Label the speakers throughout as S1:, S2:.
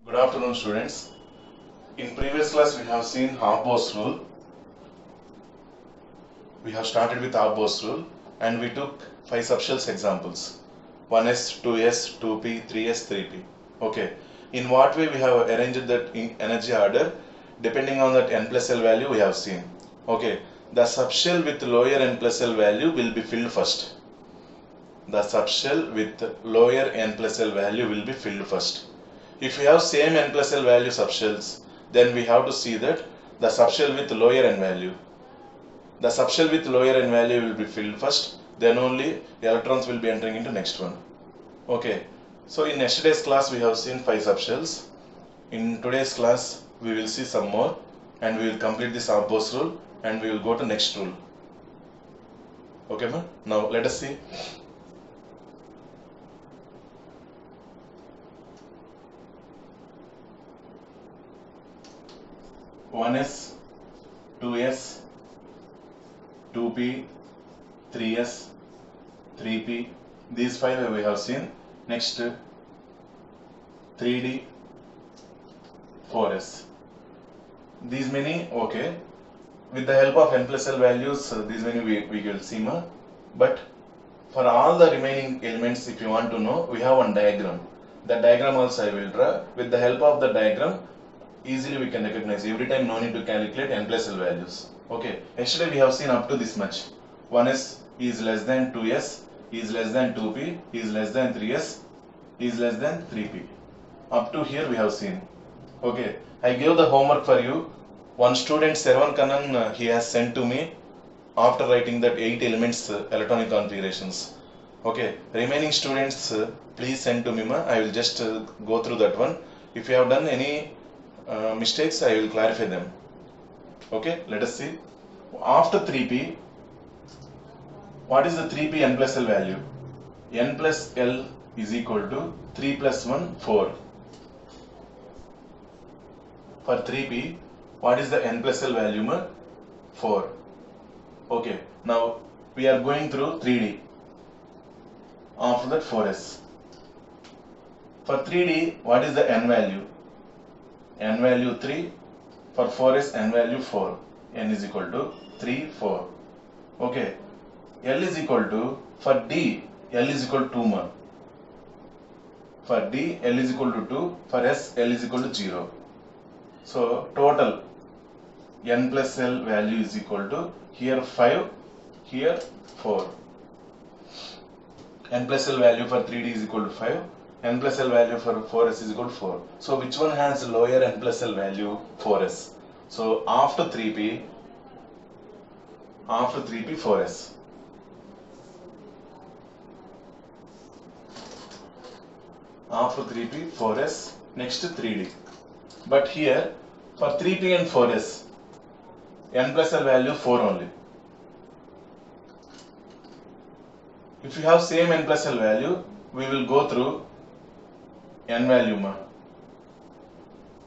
S1: Good afternoon, students. In previous class, we have seen Habermas rule. We have started with Habermas rule and we took 5 subshells examples. 1s, 2s, 2p, 3s, 3p. Okay. In what way we have arranged that in energy order? Depending on that n plus L value we have seen. Okay. The subshell with lower n plus L value will be filled first. The subshell with lower n plus L value will be filled first. If we have same n plus L value subshells, then we have to see that the subshell with lower n value. The subshell with lower n value will be filled first, then only electrons will be entering into next one. Okay, so in yesterday's class we have seen 5 subshells. In today's class we will see some more and we will complete this Habermas rule and we will go to next rule. Okay, man? Now let us see. One S, 2S, 2P, 3S, 3P. These 5 we have seen. Next, 3D, 4S. These many, okay. With the help of n plus L values, these many we will see more. But for all the remaining elements, if you want to know, we have one diagram. The diagram also I will draw. With the help of the diagram, easily we can recognize. Every time no need to calculate n plus L values. Okay, yesterday we have seen up to this much. 1s is less than 2s, is less than 2p, is less than 3s, is less than 3p. Up to here we have seen. Okay, I gave the homework for you. One student, Servan Kannan, he has sent to me after writing that 8 elements electronic configurations. Okay, remaining students, please send to me. I will just go through that one. If you have done any mistakes, I will clarify them. Okay, let us see. After 3p, what is the 3p n plus L value? N plus L is equal to 3 plus 1, 4. For 3p, what is the n plus L value? 4. Okay, now we are going through 3d. After that 4s. For 3d, what is the n value? N value 3, for 4s n value 4, n is equal to 3, 4. Okay, L is equal to, for D, L is equal to 2 ma. For D, L is equal to 2, for S, L is equal to 0. So, total n plus L value is equal to, here 5, here 4. N plus L value for 3D is equal to 5. N plus L value for 4s is equal to 4. So which one has lower n plus L value? 4s. So after 3p, 4s. After 3p, 4s, next 3d. But here, for 3p and 4s, n plus L value 4 only. If you have same n plus L value, we will go through n value.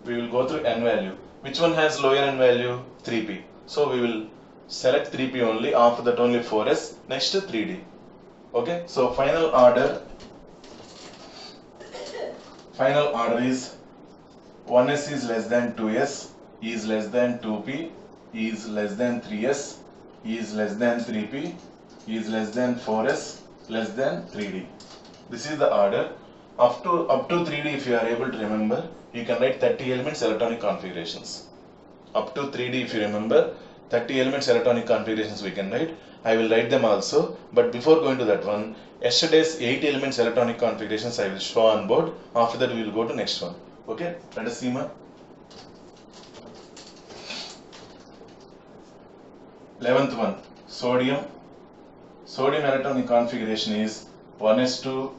S1: We will go through n value. Which one has lower n value? 3p. So we will select 3p only. After that only 4s. Next 3d. Okay. So final order is 1s is less than 2s, is less than 2p, is less than 3s, is less than 3p, is less than 4s, less than 3d. This is the order. Up to 3D, if you are able to remember, you can write 30 elements electronic configurations. Up to 3D, if you remember, 30 elements electronic configurations we can write. I will write them also, but before going to that one, yesterday's 8 elements electronic configurations I will show on board. After that, we will go to next one. Okay, let us see, ma. 11th one, sodium. Sodium electronic configuration is 1s2,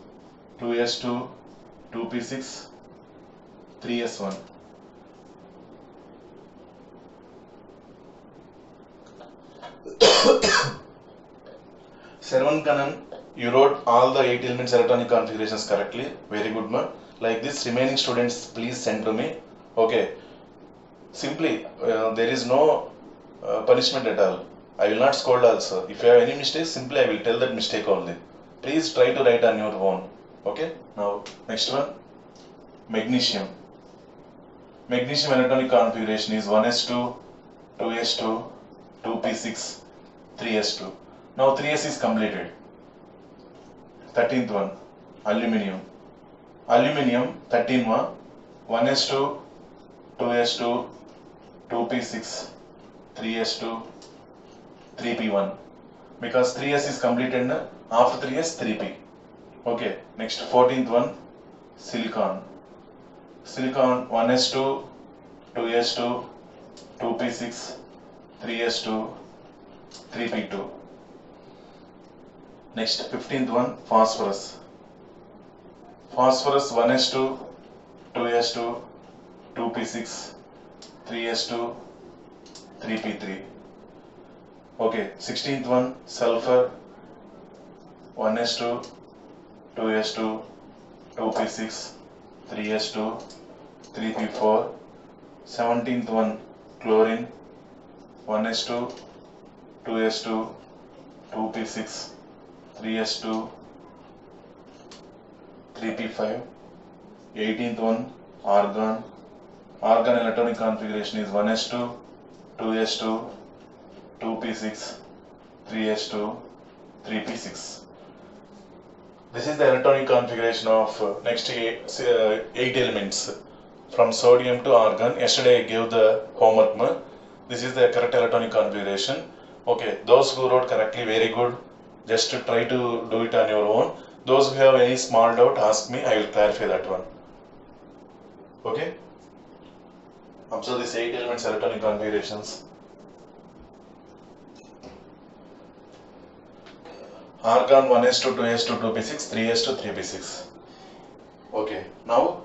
S1: 2s2, 2p6, 3s1. Servan Kannan, you wrote all the 8 elements electronic configurations correctly. Very good, ma. Like this, remaining students, please send to me. Okay. Simply, there is no punishment at all. I will not scold also. If you have any mistakes, simply I will tell that mistake only. Please try to write on your own. Okay, now next one, magnesium. Magnesium electronic configuration is 1s2, 2s2, 2p6, 3s2. Now 3s is completed. 13th one, aluminium. Aluminium 13 one, 1s2, 2s2, 2p6, 3s2, 3p1. Because 3s is completed, after 3s 3p. Okay, next 14th one, silicon. Silicon 1s2, 2s2, 2p6, 3s2, 3p2. Next 15th one, phosphorus. Phosphorus 1s2, 2s2, 2p6, 3s2, 3p3. Okay, 16th one, sulfur 1s2, 2s2, 2p6, 3s2, 3p4. 17th one, chlorine 1s2, 2s2, 2p6, 3s2, 3p5. 18th one, argon. Argon electronic configuration is 1s2, 2s2, 2p6, 3s2, 3p6. This is the electronic configuration of next eight elements from sodium to argon. Yesterday I gave the homework. This is the correct electronic configuration. Okay, those who wrote correctly, very good. Just to try to do it on your own. Those who have any small doubt, ask me. I will clarify that one. Okay. Observe these 8 elements electronic configurations. Argon 1s2, 2s2, 2p6, 3s2, 3p6. Okay. Now,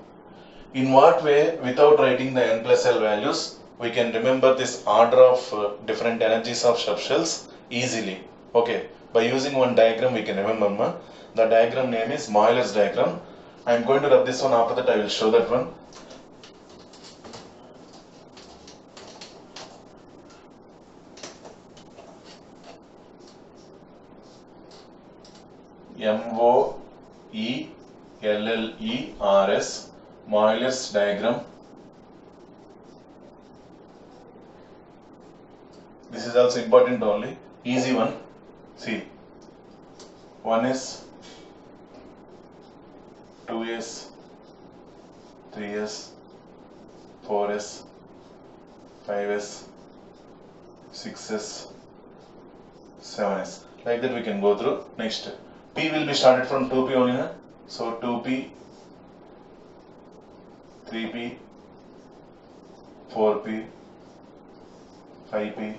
S1: in what way, without writing the n plus L values, we can remember this order of different energies of subshells easily. Okay. By using one diagram, we can remember. The diagram name is Euler's diagram. I am going to rub this one. After that, I will show that one. M-O-E-L-L-E-R-S, Euler's diagram. This is also important only. Easy one. See. 1s, 2s, 3s, 4s, 5s, 6s, 7s. Like that we can go through. Next, P will be started from 2p only. So 2p, 3p, 4p, 5p,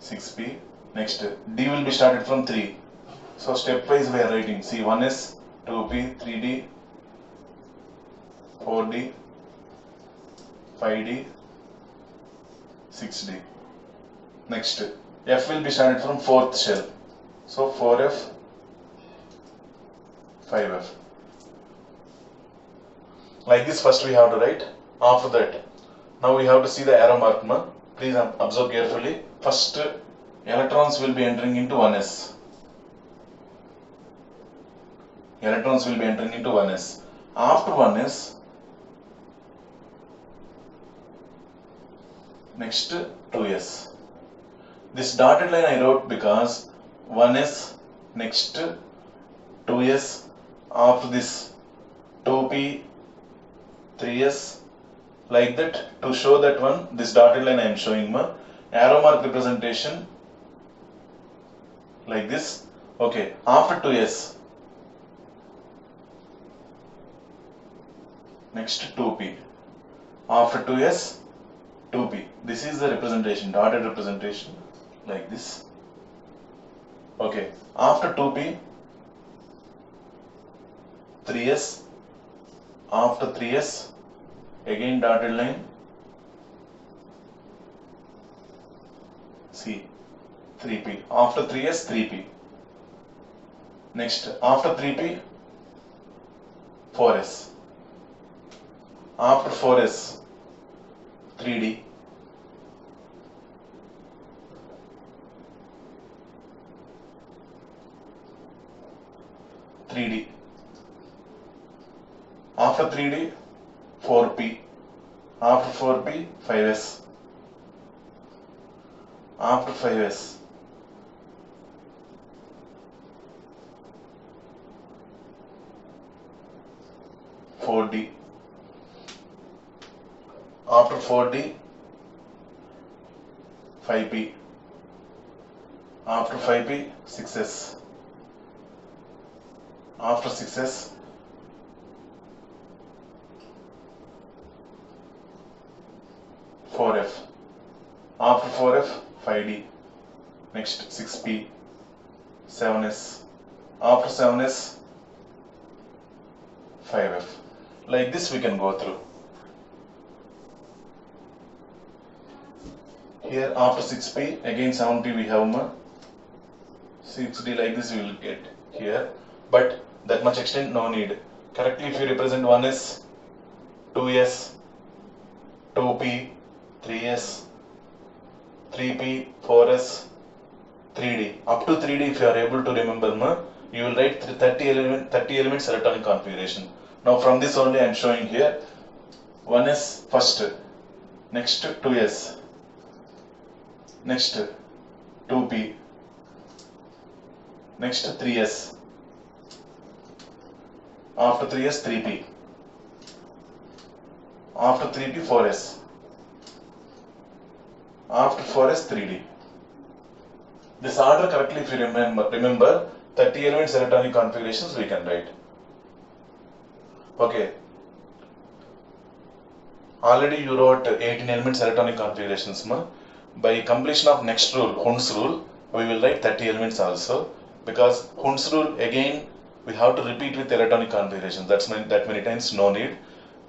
S1: 6p. Next, D will be started from 3. So stepwise we are writing. See, 1s, 2p, 3d, 4d, 5d, 6d. Next, F will be started from 4th shell. So 4f, 5f. Like this first we have to write. After that, now we have to see the arrow mark. Please observe carefully. First, electrons will be entering into 1s. Electrons will be entering into 1s. After 1s, next 2s. This dotted line I wrote because 1s, next 2s, after this 2p, 3s, like that. To show that one, this dotted line I am showing. Arrow mark representation like this. Okay, after 2s, next 2p, after 2s, 2p. This is the representation, dotted representation like this. Okay, after 2p, 3s, after 3s, again dotted line. See, 3p. After 3s, 3p. Next, after 3p, 4s. After 4s, 3d. 3d. After 3d, 4p. After 4p, 5s. After 5s, 4d. After 4d, 5p. After 5p, 6s. After 6s, 4f. After 4f, 5d. Next 6p, 7s. After 7s, 5f. Like this we can go through. Here after 6p, again 7p we have 6d, like this we will get here. But that much extent no need. Correctly if you represent 1s, 2s, 2p, 3s, 3p, 4s, 3d. Up to 3d if you are able to remember, you will write 30 elements electronic configuration. Now from this only I am showing here. 1s first, next 2s, next 2p, next 3s, after 3s 3p, after 3p 4s, after 4s 3d. This order correctly if you remember 30 elements electronic configurations we can write. Okay. Already you wrote 18 elements electronic configurations. By completion of next rule, Hund's rule, we will write 30 elements also, because Hund's rule again we have to repeat with electronic configurations. That many times no need.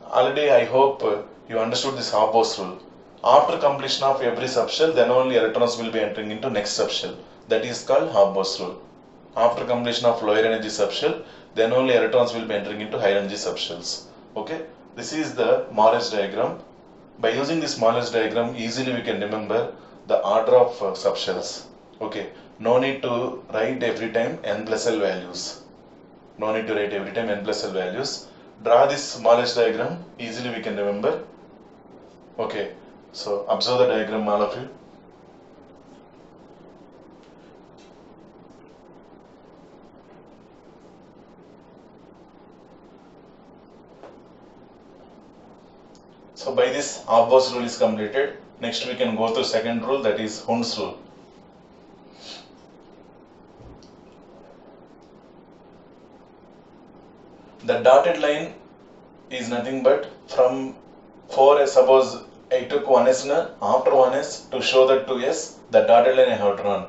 S1: Already I hope you understood this Haber-Bosch rule. After completion of every subshell, then only electrons will be entering into next subshell. That is called Haber-Bosch rule. After completion of lower energy subshell, then only electrons will be entering into higher energy subshells. Okay, this is the Morris diagram. By using this Morris diagram, easily we can remember the order of subshells. Okay, no need to write every time n plus l values. No need to write every time n plus l values. Draw this Morris diagram, easily we can remember. Okay, so observe the diagram, all of you. So by this Haber-Bosch rule is completed. Next we can go to second rule, that is Hund's rule. The dotted line is nothing but from 4s, suppose I took 1s, after 1s to show that 2s, the dotted line I have drawn.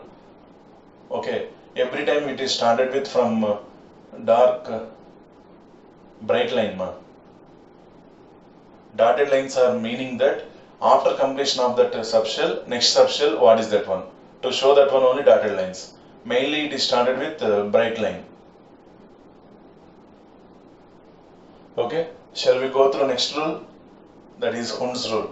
S1: Okay, every time it is started with from dark bright line. Dotted lines are meaning that after completion of that subshell, next subshell, what is that one? To show that one only dotted lines. Mainly it is started with bright line. Okay, shall we go through next rule? That is Hund's rule.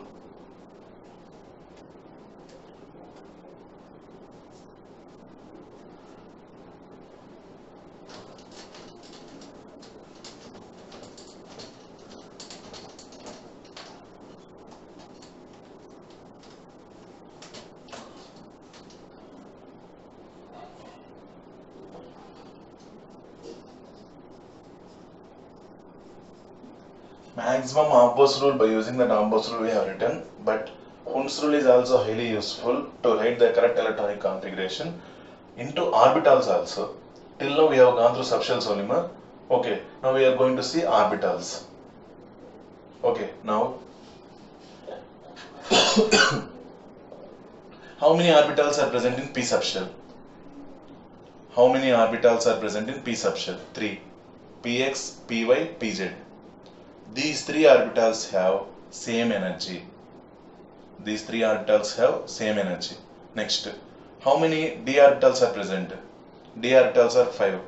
S1: Maximum Haber-Bosch rule, by using that Haber-Bosch rule we have written, but Hund's rule is also highly useful to write the correct electronic configuration into orbitals also. Till now we have gone through subshells only. Okay, now we are going to see orbitals. Okay, now how many orbitals are present in p subshell? How many orbitals are present in p subshell? 3. Px, Py, Pz. These three orbitals have same energy. These three orbitals have same energy. Next, how many d orbitals are present? D orbitals are 5.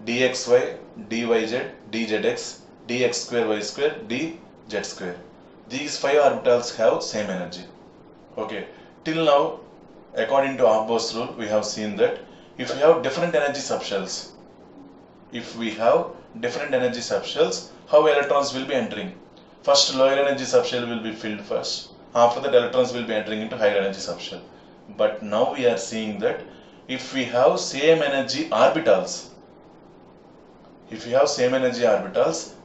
S1: dxy, dyz, dzx, dx square y square, dz square. These 5 orbitals have same energy. Okay, till now, according to Haber-Bosch rule, we have seen that if we have different energy subshells, how electrons will be entering? First lower energy subshell will be filled first. After that electrons will be entering into higher energy subshell. But now we are seeing that if we have same energy orbitals,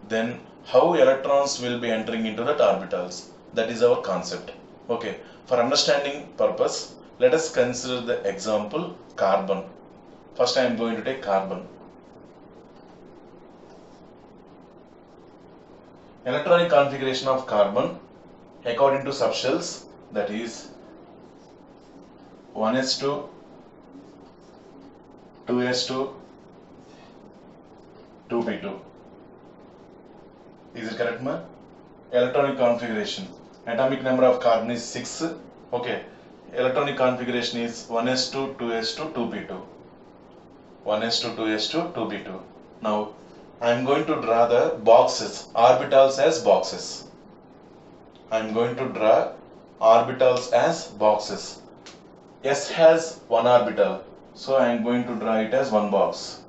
S1: then how electrons will be entering into that orbitals? That is our concept. Okay, for understanding purpose, let us consider the example carbon. First I am going to take carbon. Electronic configuration of carbon according to subshells, that is 1s2, 2s2, 2p2. Is it correct, ma? Electronic configuration. Atomic number of carbon is 6. Okay. Electronic configuration is 1s2, 2s2, 2p2. 1s2, 2s2, 2p2. Now, I am going to draw the boxes, orbitals as boxes. I am going to draw orbitals as boxes. S has one orbital, so I am going to draw it as one box.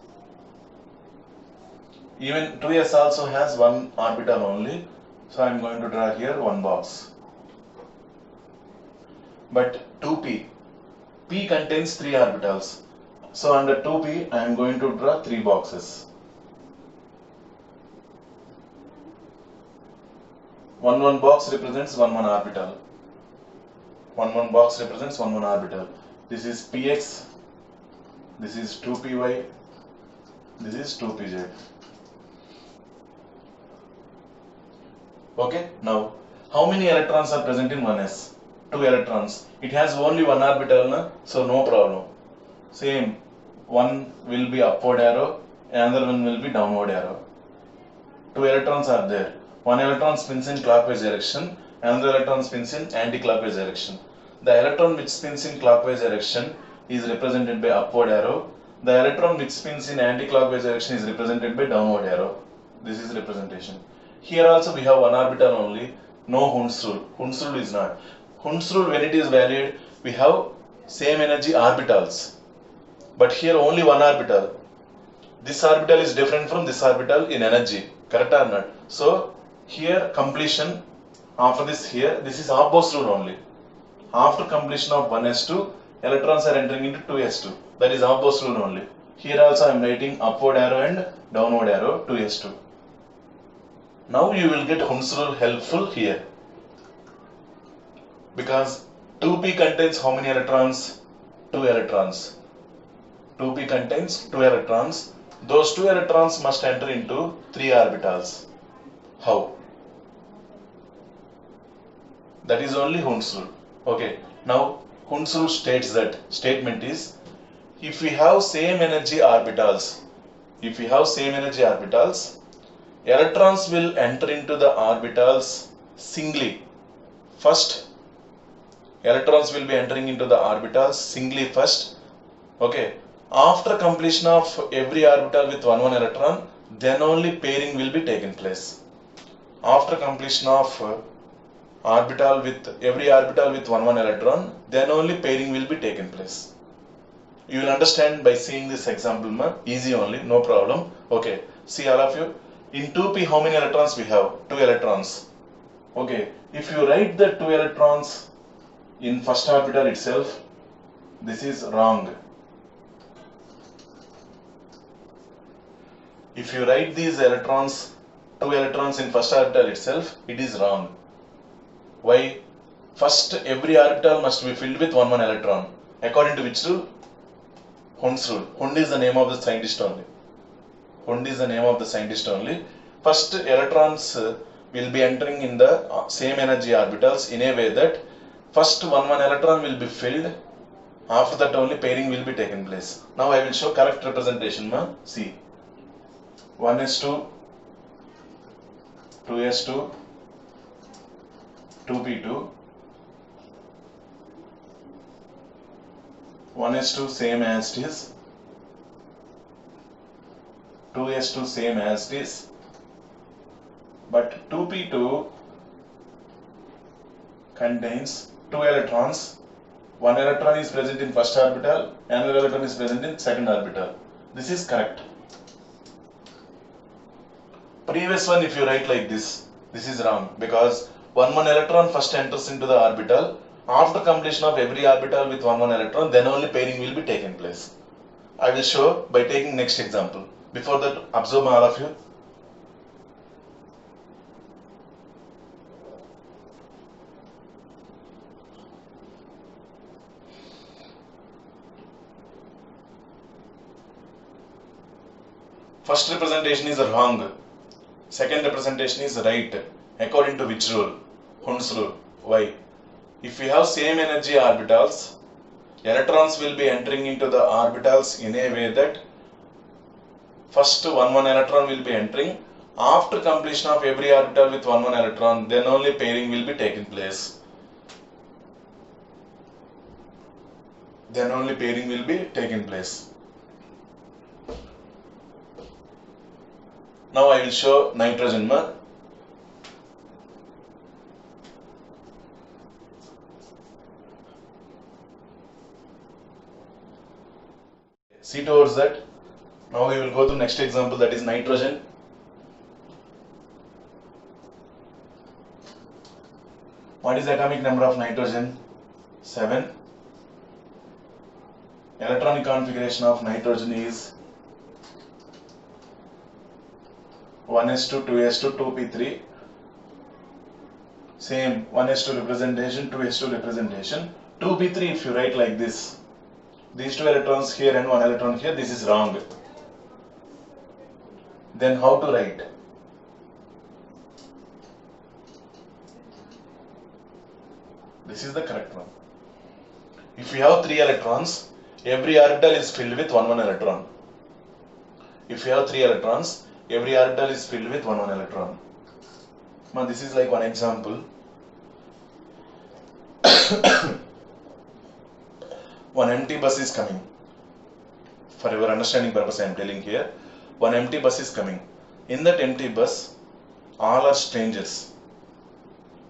S1: Even 2s also has one orbital only, so I am going to draw here one box. But 2p, p contains 3 orbitals, so under 2p I am going to draw 3 boxes. One box represents one orbital. One box represents one orbital. This is px, this is 2py, this is 2pz. Okay, now how many electrons are present in 1s? 2 electrons. It has only one orbital, na? So no problem. Same, one will be upward arrow, another one will be downward arrow. 2 electrons are there. One electron spins in clockwise direction, another electron spins in anti-clockwise direction. The electron which spins in clockwise direction is represented by upward arrow. The electron which spins in anti-clockwise direction is represented by downward arrow. This is representation. Here also we have one orbital only, no Hund's rule. Hund's rule is not. Hund's rule, when it is valid, we have same energy orbitals. But here only one orbital. This orbital is different from this orbital in energy. Correct or not? So here completion, after this here, this is Abbo's rule only. After completion of 1s2, electrons are entering into 2s2. That is Abbo's rule only. Here also I am writing upward arrow and downward arrow 2s2. Now you will get Hund's rule helpful here. Because 2p contains how many electrons? 2 electrons. 2p contains 2 electrons. Those 2 electrons must enter into 3 orbitals. How? That is only Hund's rule. Okay. Now Hund's rule states that statement is, if we have same energy orbitals, electrons will enter into the orbitals singly. First, electrons will be entering into the orbitals singly first. Okay. After completion of every orbital with one electron, then only pairing will be taken place. After completion of every orbital with one electron, then only pairing will be taken place. You will understand by seeing this example, ma. Easy only, no problem. Okay, see all of you. In 2p, how many electrons we have? 2 electrons. Okay, if you write the 2 electrons in first orbital itself, this is wrong. If you write these electrons, 2 electrons in first orbital itself, it is wrong. Why? First, every orbital must be filled with one electron. According to which rule? Hund's rule. Hund is the name of the scientist only. Hund is the name of the scientist only. First, electrons will be entering in the same energy orbitals in a way that first one electron will be filled. After that only pairing will be taken place. Now I will show correct representation, ma. See. 1s2, 2s2, 2p2, 1s2 same as it is, 2s2 same as it is, but 2p2 contains 2 electrons. One electron is present in first orbital, another electron is present in second orbital. This is correct. Previous one, if you write like this, This is wrong because one electron first enters into the orbital. After completion of every orbital with one electron, then only pairing will be taken place. I will show by taking next example. Before that, observe all of you. First representation is wrong. Second representation is right. According to which rule? Hund's rule. Why? If we have same energy orbitals, electrons will be entering into the orbitals in a way that first one electron will be entering. After completion of every orbital with one electron, then only pairing will be taking place. Then only pairing will be taking place. Now I will show nitrogen. See towards that. Now we will go to next example, that is nitrogen. What is the atomic number of nitrogen? 7. Electronic configuration of nitrogen is 1s2, 2s2, 2p3. Same 1s2 representation, 2s2 representation. 2p3 if you write like this. These two electrons here and one electron here, this is wrong. Then how to write? This is the correct one. If we have 3 electrons, every orbital is filled with one electron. If we have 3 electrons, every orbital is filled with one electron. Now this is like one example. One empty bus is coming. For your understanding purpose I am telling here. One empty bus is coming. In that empty bus, all are strangers.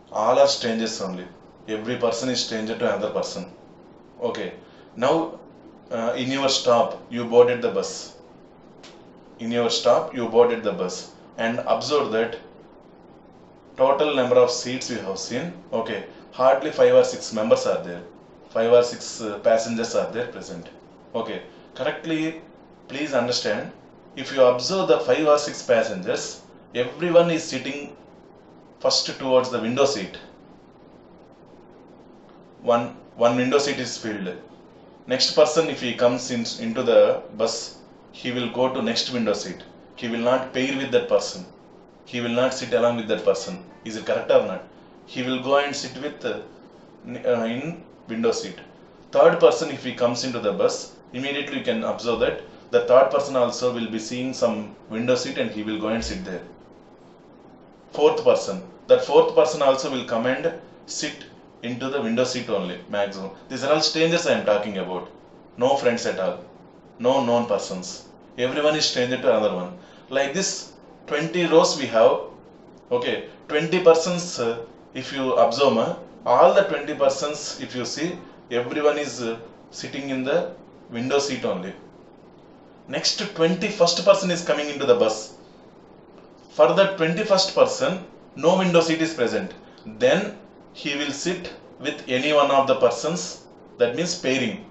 S1: All are strangers only. Every person is stranger to another person. Okay. Now in your stop, you boarded the bus. In your stop, you boarded the bus. And observe that total number of seats you have seen. Okay. Hardly 5 or 6 members are there. 5 or 6 passengers are there present. Okay. Correctly, please understand. If you observe the 5 or 6 passengers, everyone is sitting first towards the window seat. One window seat is filled. Next person, if he comes into the bus, he will go to next window seat. He will not pair with that person. He will not sit along with that person. Is it correct or not? He will go and sit with in window seat. Third person, if he comes into the bus, immediately you can observe that the third person also will be seeing some window seat and he will go and sit there. Fourth person, that fourth person also will come and sit into the window seat only, maximum. These are all strangers I am talking about. No friends at all. No known persons. Everyone is stranger to another one. Like this, 20 rows we have. Okay, 20 persons, if you observe, all the 20 persons, if you see, everyone is sitting in the window seat only. Next, 21st person is coming into the bus. For the 21st person, no window seat is present. Then he will sit with any one of the persons. That means pairing.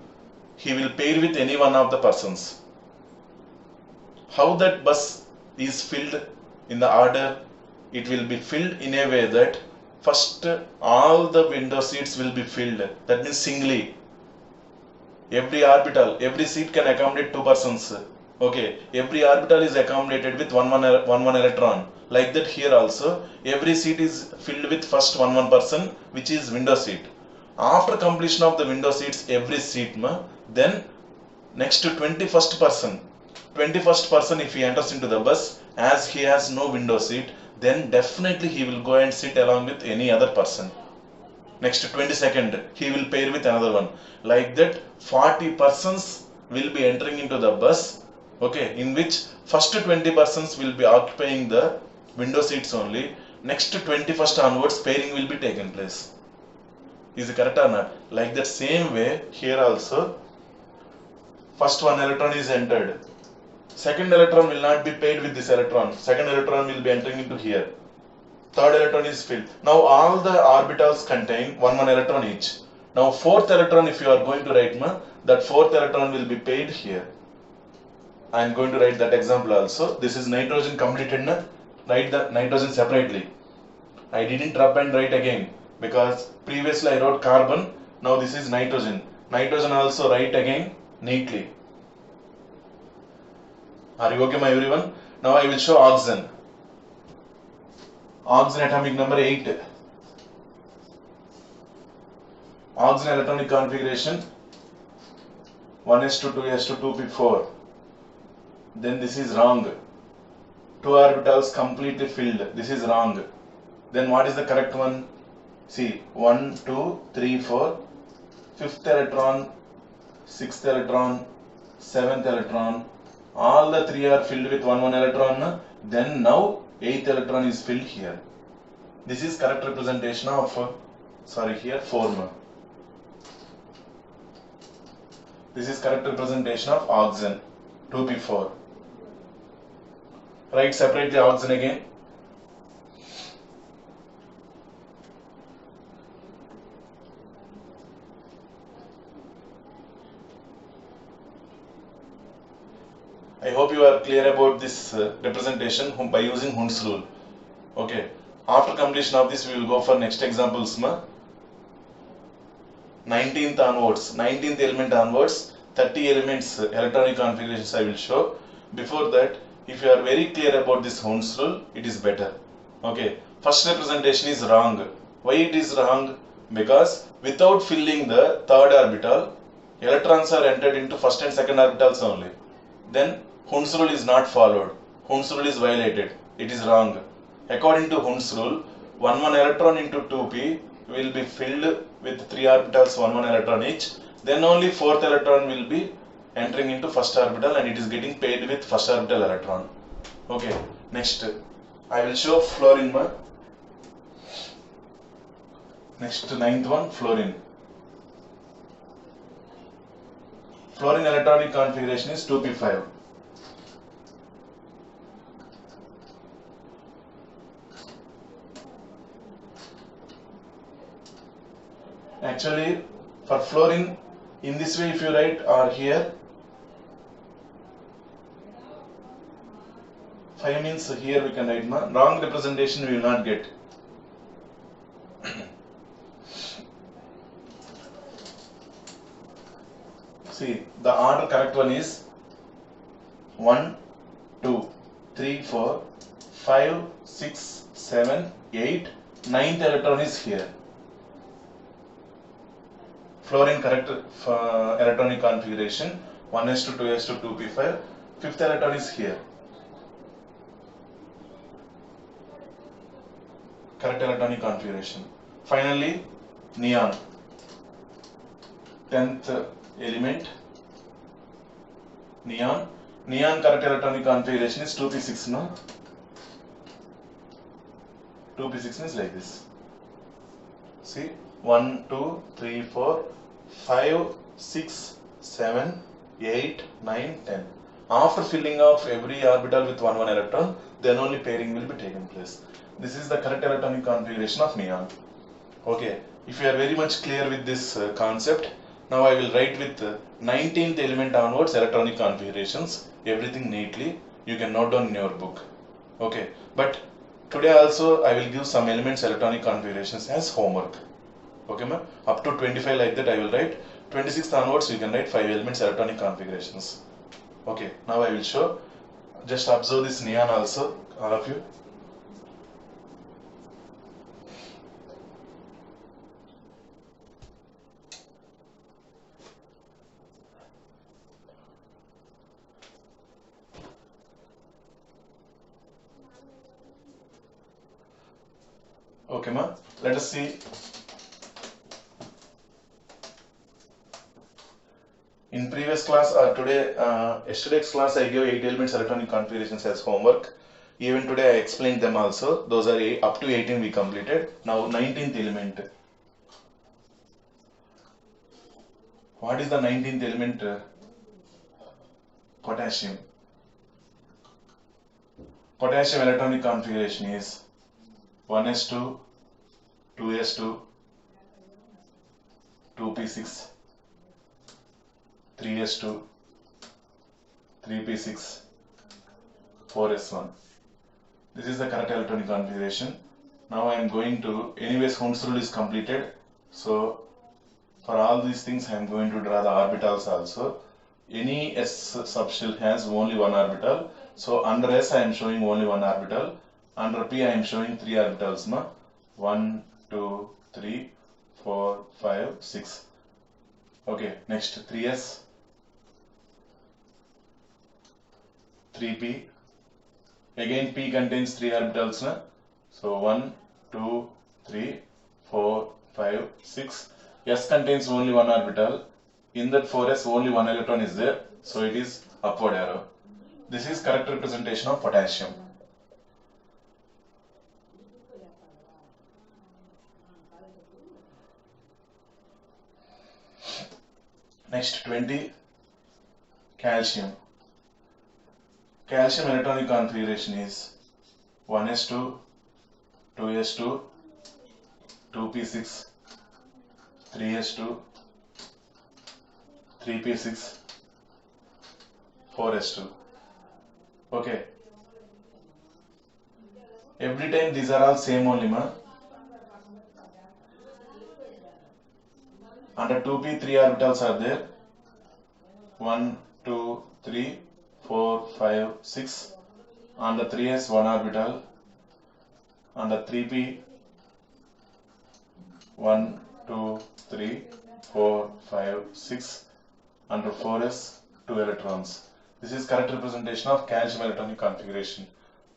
S1: He will pair with any one of the persons. How that bus is filled in the order? It will be filled in a way that first all the window seats will be filled. That means singly. Every orbital, every seat can accommodate 2 persons. Okay, every orbital is accommodated with one electron. Like that here also, every seat is filled with first one person, which is window seat. After completion of the window seats, every seat, then next to 21st person. 21st person, if he enters into the bus, as he has no window seat, then definitely he will go and sit along with any other person. Next 22nd, he will pair with another one. Like that, 40 persons will be entering into the bus, okay, in which first 20 persons will be occupying the window seats only. Next 21st onwards, pairing will be taken place. Is it correct or not? Like that same way, here also, first one electron is entered. Second electron will not be paired with this electron. Second electron will be entering into here. third electron is filled. Now all the orbitals contain one electron each. Now fourth electron, if you are going to write that fourth electron will be paid here. I am going to write that example also. This is nitrogen completed. Write the nitrogen separately. I didn't rub and write again because previously I wrote carbon. Now this is nitrogen. Nitrogen also write again neatly. Are you okay, my everyone? Now I will show oxygen. Oxygen atomic number 8. Oxygen electronic configuration 1s2 2s2 2p4. Then this is wrong. 2 orbitals completely filled. This is wrong. Then what is the correct one? See, 1, 2, 3, 4. 5th electron, 6th electron, 7th electron. All the 3 are filled with one electron. Then now 8th electron is filled here. This is correct representation of, here 4. This is correct representation of oxygen, 2p4. Write separately oxygen again. I hope you are clear about this representation by using Hund's rule. Okay. After completion of this, we will go for next examples. 19th onwards, 19th element onwards, 30 elements electronic configurations I will show. Before that, if you are very clear about this Hund's rule, it is better. Okay. First representation is wrong. Why it is wrong? Because without filling the third orbital, electrons are entered into first and second orbitals only. Then Hund's rule is not followed. Hund's rule is violated. It is wrong. According to Hund's rule, 1 electron into 2p will be filled with 3 orbitals, 1 electron each. Then only 4th electron will be entering into first orbital and it is getting paired with first orbital electron. Okay, next I will show fluorine. Next, 9th one, fluorine. Fluorine electronic configuration is 2p5. Actually, for fluorine, in this way, if you write or here, 5 means here we can write wrong representation we will not get. See, the order correct one is 1, 2, 3, 4, 5, 6, 7, 8, 9th electron is here. Fluorine correct electronic configuration 1s2 2s2 2p5. 5th electron is here. Correct electronic configuration. Finally, neon. 10th element. Neon. Neon correct electronic configuration is 2p6. No? 2p6 is like this. See, 1, 2, 3, 4, 5, 6, 7, 8, 9, 10. After filling of every orbital with one electron, then only pairing will be taken place. This is the correct electronic configuration of neon. Okay, if you are very much clear with this concept, now I will write with 19th element onwards electronic configurations, everything neatly. You can note down in your book. Okay, but today also I will give some elements electronic configurations as homework. Okay, ma'am. Up to 25 like that I will write. 26th onwards you can write 5 elements electronic configurations. Okay, now I will show. Just observe this neon also, all of you. Okay, ma'am. Let us see. In previous class or today, yesterday's class, I gave 8 elements electronic configurations as homework. Even today I explained them also. Those are up to 18 we completed. Now 19th element. What is the 19th element? 1s2, 2s2, 2p6, 3s2, 3p6, 4s1. This is the correct electronic configuration. Now I am going to, anyways Hund's rule is completed, so for all these things I am going to draw the orbitals also. Any s subshell has only one orbital, so under s I am showing only one orbital, under p I am showing three orbitals. 1, 2, 3, 4, 5, 6. Okay, next 3s, 3p. Again p contains three orbitals, so 1, 2, 3, 4, 5, 6. S contains only one orbital. In that 4s only one electron is there, so it is upward arrow. This is correct representation of potassium. Next 20, calcium. Calcium electronic configuration is 1s2, 2s2, 2p6, 3s2, 3p6, 4s2. Okay. Every time these are all same only, Under 2p 3 orbitals are there. 1, 2, 3, 4, 5, 6. Under 3s 1 orbital. Under 3p 1, 2, 3, 4, 5, 6. Under 4s 2 electrons. This is correct representation of calcium electronic configuration.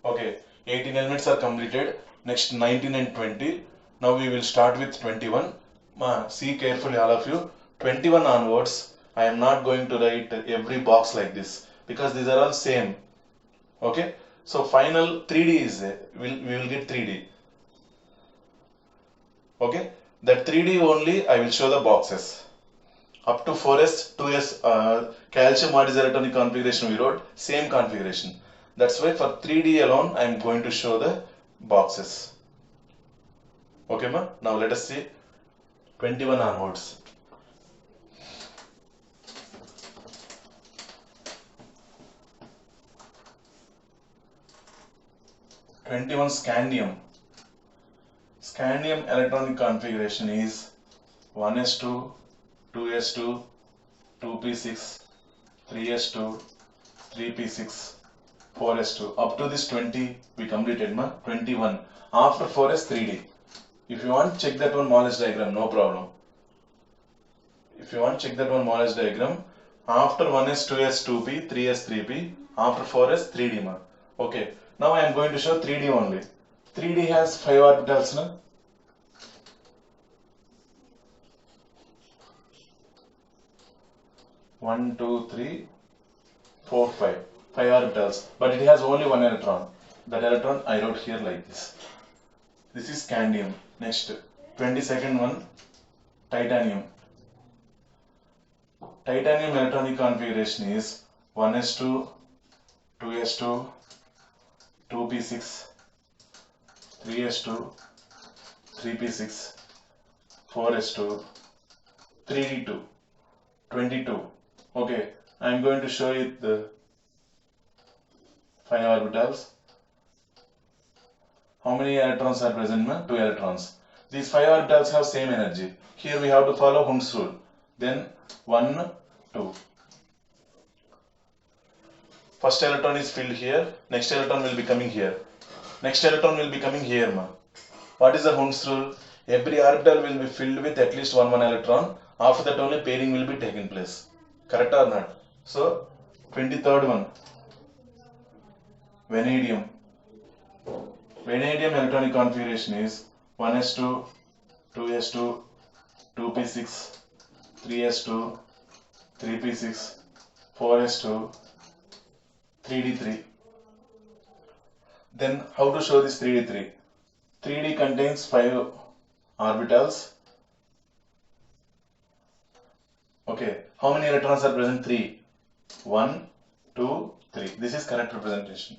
S1: Okay, 18 elements are completed. Next 19 and 20. Now we will start with 21. See carefully all of you. 21 onwards, I am not going to write every box like this because these are all same. Okay, so final 3D is there. We will get 3D. Okay, that 3D only I will show the boxes. Up to 4s, 2s, calcium what is electronic configuration we wrote, same configuration. That's why for 3D alone I am going to show the boxes. Okay, now let us see 21 onwards. Scandium. Scandium electronic configuration is 1s2, 2s2, 2p6, 3s2, 3p6, 4s2. Up to this 20 we completed, 21. After 4s 3D. If you want, check that one Mole's diagram, no problem. If you want, check that one Mole's diagram. After 1s, 2s, 2p, 3s, 3p. After 4s, 3D. Okay. Now I am going to show 3D only. 3D has 5 orbitals. 1, 2, 3, 4, 5. 5 orbitals. But it has only one electron. That electron I wrote here like this. This is scandium. Next, 22nd one, titanium. Titanium electronic configuration is 1s2, 2s2, 2p6, 3s2, 3p6, 4s2, 3d2, 22. Okay, I am going to show you the 5 orbitals. How many electrons are present? 2 electrons. These 5 orbitals have same energy. Here we have to follow Hund's rule. Then 1, 2. First electron is filled here. Next electron will be coming here. Next electron will be coming here. What is the Hund's rule? Every orbital will be filled with at least one electron. After that only pairing will be taken place. Correct or not? So 23rd one. Vanadium. Vanadium electronic configuration is 1s2, 2s2, 2p6, 3s2, 3p6, 4s2, 3d3. Then how to show this 3d3? 3d contains 5 orbitals. Okay, how many electrons are present? 3. 1, 2, 3. This is correct representation.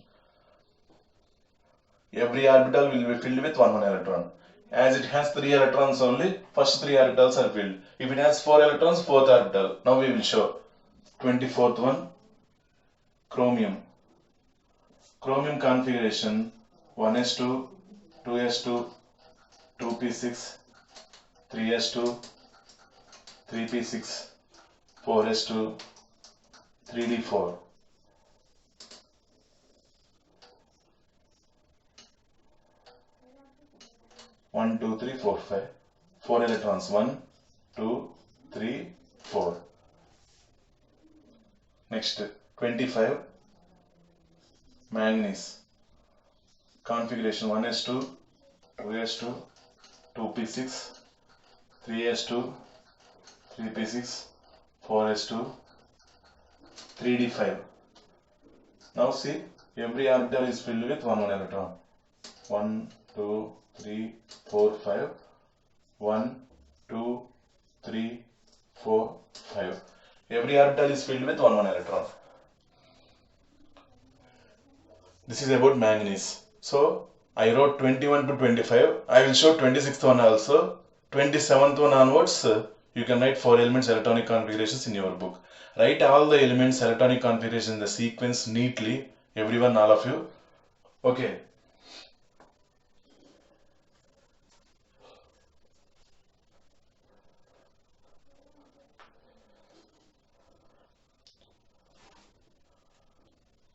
S1: every orbital will be filled with one electron. As it has 3 electrons only, first 3 orbitals are filled. If it has 4 electrons, 4th orbital. Now we will show. 24th one, chromium. Chromium configuration 1s2, 2s2, 2p6, 3s2, 3p6, 4s2, 3d4. One, two, three, four, five. 4 electrons. 1, 2, 3, 4. Next, 25. Manganese. Configuration 1s2, 2s2, 2p6, 3s2, 3p6, 4s2, 3d5. Now see, every orbital is filled with one electron. 1, 2, 3, 4, 5. 1, 2, 3, 4, 5. Every orbital is filled with one electron. This is about manganese. So I wrote 21 to 25. I will show 26th one also. 27th one onwards, you can write 4 elements electronic configurations in your book. Write all the elements electronic configuration in the sequence neatly. Everyone, all of you. Okay.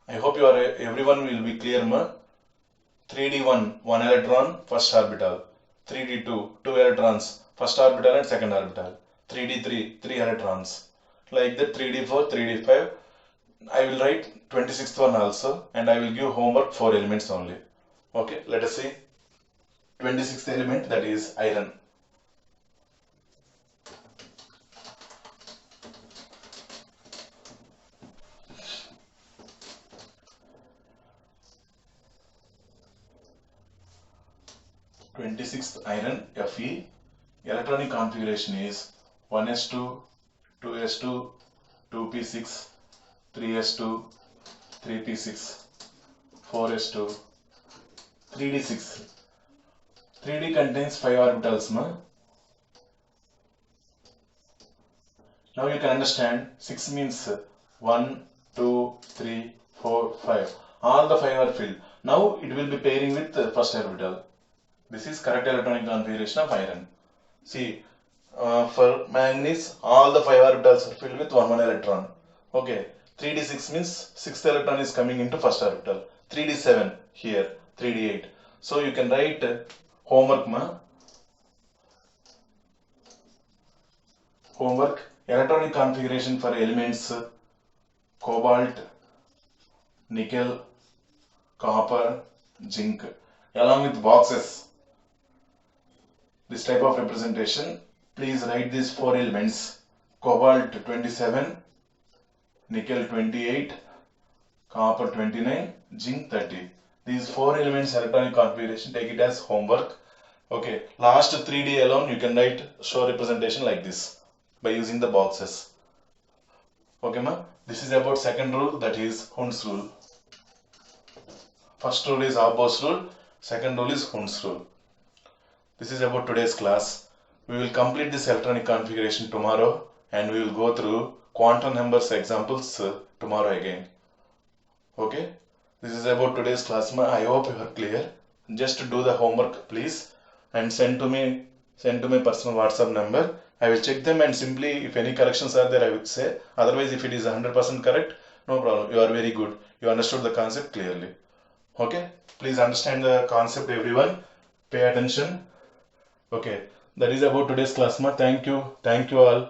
S1: I hope you are everyone will be clear, ma. 3d1, 1 electron, first orbital. 3d2, 2 electrons, first orbital and second orbital. 3d3, 3 electrons. Like that 3d4, 3d5. I will write 26th one also, and I will give homework 4 elements only. Okay, let us see. 26th element, that is iron. Iron, Fe. Electronic configuration is 1s2, 2s2, 2p6, 3s2, 3p6, 4s2, 3d6. 3d contains 5 orbitals, ma. Now you can understand 6 means 1, 2, 3, 4, 5. All the 5 are filled. Now it will be pairing with the first orbital. This is correct electronic configuration of iron. See, for manganese, all the 5 orbitals are filled with one electron. Okay, 3d6 means 6th electron is coming into first orbital. 3d7 here, 3d8. So you can write homework, ma. Homework, electronic configuration for elements cobalt, nickel, copper, zinc, along with boxes. This type of representation, please write these 4 elements: cobalt 27, nickel 28, copper 29, zinc 30. These 4 elements electronic configuration, take it as homework. Okay, last 3D alone you can write show representation like this by using the boxes. Okay, ma? This is about second rule, that is Hund's rule. First rule is Abbo's rule, second rule is Hund's rule. This is about today's class. We will complete this electronic configuration tomorrow, and we will go through quantum numbers examples tomorrow again. Okay? This is about today's class. I hope you are clear. Just do the homework, please, and send to my personal WhatsApp number. I will check them, and simply if any corrections are there, I will say. Otherwise, if it is 100% correct, no problem. You are very good. You understood the concept clearly. Okay? Please understand the concept, everyone. Pay attention. Okay, that is about today's class, ma. Thank you all.